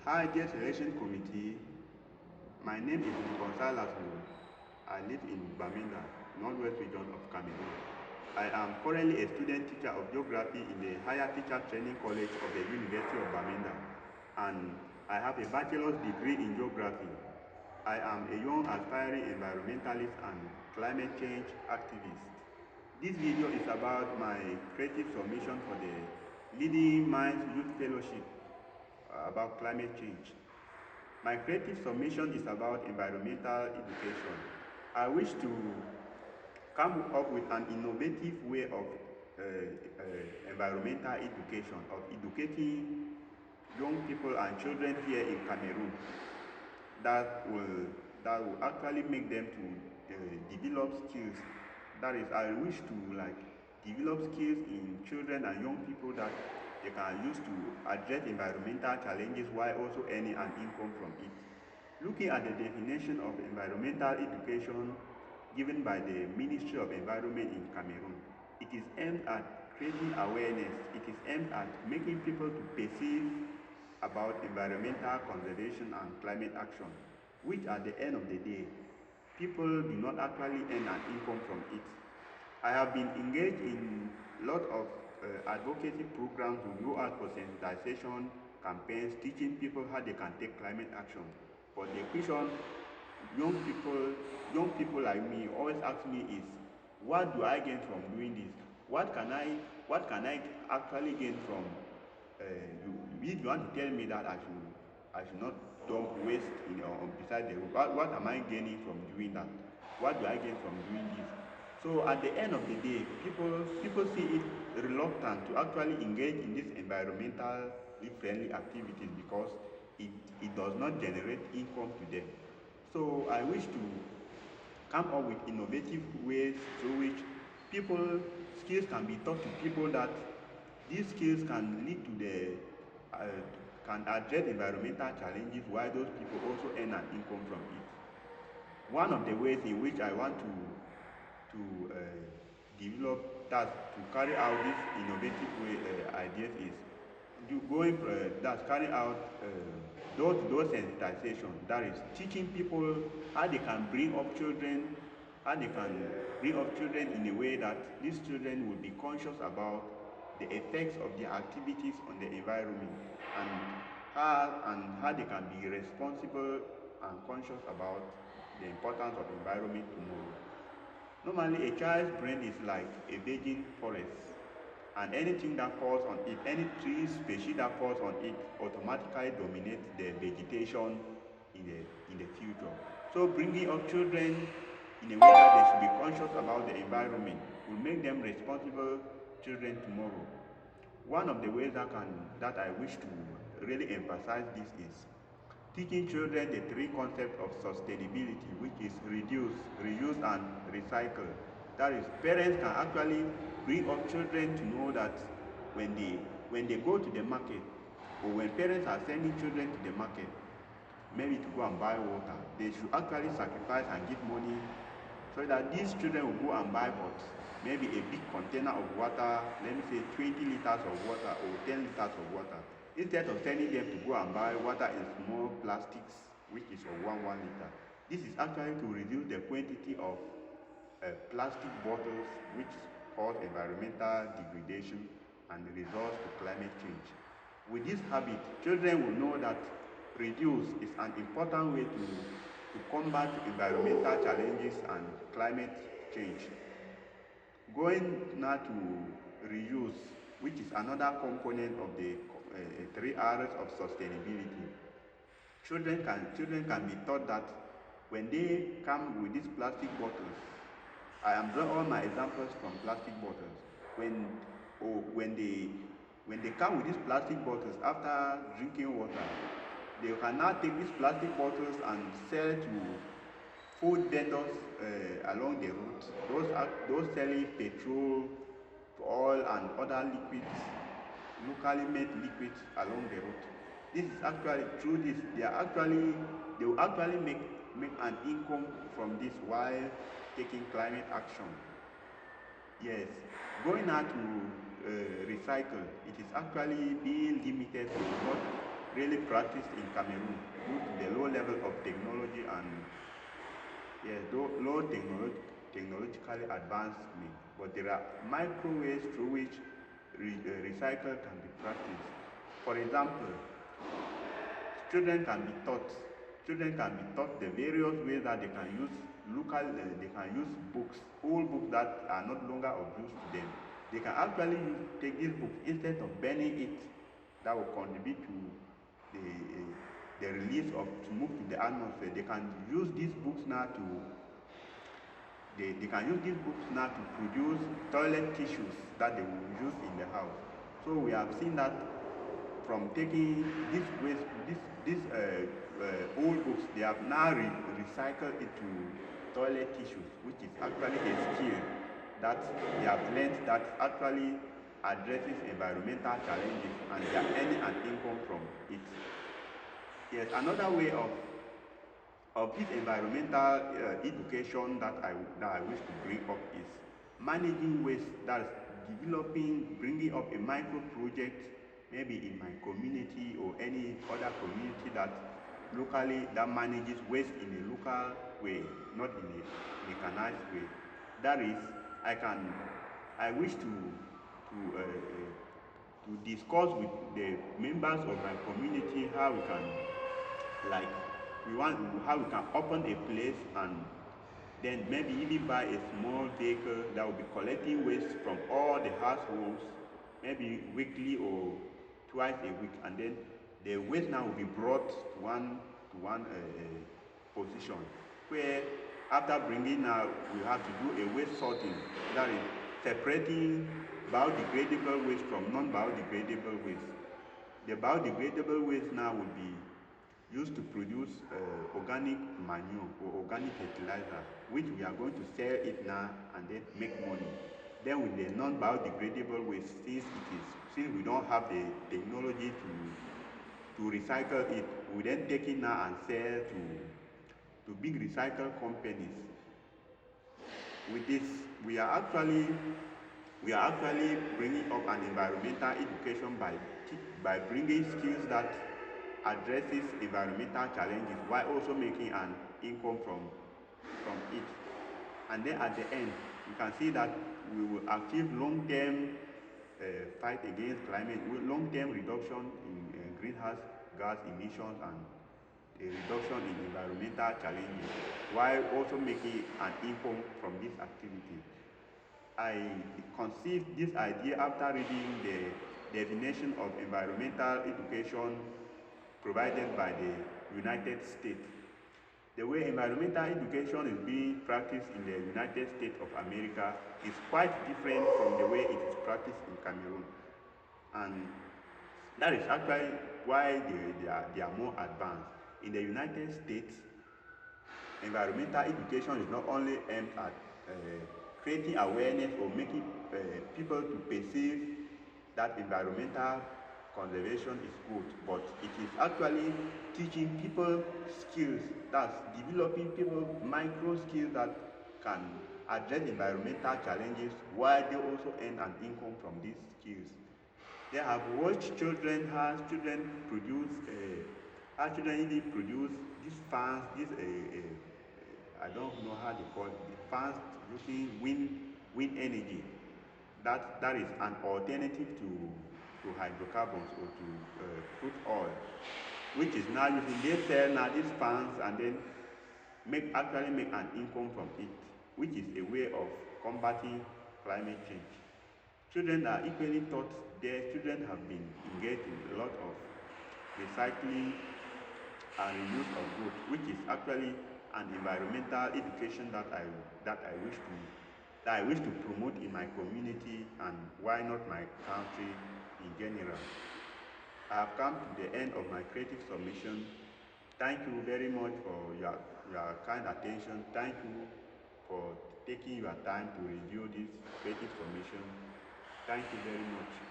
Hi, dear selection committee. My name is Gonzalo. I live in Bamenda, northwest region of Cameroon. I am currently a student teacher of geography in the Higher Teacher Training College of the University of Bamenda, and I have a bachelor's degree in geography. I am a young aspiring environmentalist and climate change activist. This video is about my creative submission for the Leading Minds Youth Fellowship about climate change. My creative submission is about environmental education. I wish to come up with an innovative way of environmental education, of educating young people and children here in Cameroon that will actually make them to develop skills. That is, I wish to develop skills in children and young people that they can use to address environmental challenges while also earning an income from it. Looking at the definition of environmental education given by the Ministry of Environment in Cameroon, it is aimed at creating awareness. It is aimed at making people to perceive about environmental conservation and climate action, which at the end of the day, people do not actually earn an income from it. I have been engaged in a lot of advocacy programs to go out for sensitization campaigns, teaching people how they can take climate action. But the question young people like me always ask me is, what do I gain from doing this? What can I actually gain from if you want to tell me that I should not dump waste beside the road, what am I gaining from doing that? What do I gain from doing this? So at the end of the day, people see it reluctant to actually engage in these environmentally friendly activities because it does not generate income to them. So I wish to come up with innovative ways through which skills can be taught to people that these skills can lead to can address environmental challenges while those people also earn an income from it. One of the ways in which I want to develop that to carry out this innovative way ideas is that's carrying out door-to-door sensitization. That is teaching people how they can bring up children, in a way that these children will be conscious about the effects of their activities on the environment and how they can be responsible and conscious about the importance of environment tomorrow. Normally, a child's brain is like a virgin forest, and anything that falls on it, any tree species that falls on it, automatically dominates the vegetation in the future. So, bringing up children in a way that they should be conscious about the environment will make them responsible children tomorrow. One of the ways that I wish to really emphasize this is teaching children the three concepts of sustainability, which is reduce, reuse, and recycle. That is, parents can actually bring up children to know that when they go to the market, or when parents are sending children to the market, maybe to go and buy water, they should actually sacrifice and give money so that these children will go and buy what? Maybe a big container of water, let me say 20 liters of water or 10 liters of water, instead of sending them to go and buy water in small plastics, which is of 1 liter. This is actually to reduce the quantity of plastic bottles, which cause environmental degradation and results to climate change. With this habit, children will know that reduce is an important way to combat environmental challenges and climate change. Going now to reuse, which is another component of the 3 R's of sustainability. Children can be taught that when they come with these plastic bottles, I am drawing all my examples from plastic bottles. When they come with these plastic bottles after drinking water, they can now take these plastic bottles and sell to food vendors along the route. Those selling petrol, oil, and other liquids, locally made liquids along the route. This is actually through this they will actually make an income from this while taking climate action. Yes, going now to recycle, it is actually being limited to really practiced in Cameroon due to the low level of technology and yes, low technologically advancement. But there are micro ways through which recycle can be practiced. For example, children can be taught children can be taught the various ways that they can use they can use books, old books that are not longer of use to them. They can actually take these books instead of burning it. That will contribute to the the release of to move to the atmosphere. They can use these books now to they can use these books now to produce toilet tissues that they will use in the house. So we have seen that from taking this waste, this old books, they have now recycled it to toilet tissues, which is actually a skill that they have learned that actually addresses environmental challenges, and they are earning an income from it. Yes, another way of this environmental education that I wish to bring up is managing waste. That is developing, bringing up a micro project, maybe in my community or any other community that locally that manages waste in a local way, not in a mechanized way. That is, I wish to discuss with the members of my community how we can like how we can open a place and then maybe even buy a small vehicle that will be collecting waste from all the households, maybe weekly or twice a week, and then the waste now will be brought to one position where after bringing now we have to do a waste sorting, that is separating biodegradable waste from non-biodegradable waste. The biodegradable waste now will be used to produce organic manure or organic fertilizer, which we are going to sell it now and then make money. Then with the non-biodegradable waste, since we don't have the technology to recycle it, we then take it now and sell to big recycle companies. With this, we are actually bringing up an environmental education by bringing skills that addresses environmental challenges while also making an income from it. And then at the end, you can see that we will achieve long-term fight against climate, long-term reduction in greenhouse gas emissions and a reduction in environmental challenges while also making an income from this activity. I conceived this idea after reading the definition of environmental education provided by the United States. The way environmental education is being practiced in the United States of America is quite different from the way it is practiced in Cameroon. And that is actually why they are more advanced. In the United States, environmental education is not only aimed at creating awareness or making people to perceive that environmental conservation is good, but it is actually teaching people skills, that's developing people micro skills that can address environmental challenges while they also earn an income from these skills. They have watched children, how children even produce these fans, I don't know how they call it, the fans using wind energy. That is an alternative to hydrocarbons or to crude oil, which is now using, they sell now these fans and then actually make an income from it, which is a way of combating climate change. Children are equally taught, their children have been engaged in a lot of recycling and reuse of goods, which is actually an environmental education that I wish to promote in my community, and why not my country in general. I have come to the end of my creative submission. Thank you very much for your kind attention. Thank you for taking your time to review this creative submission. Thank you very much.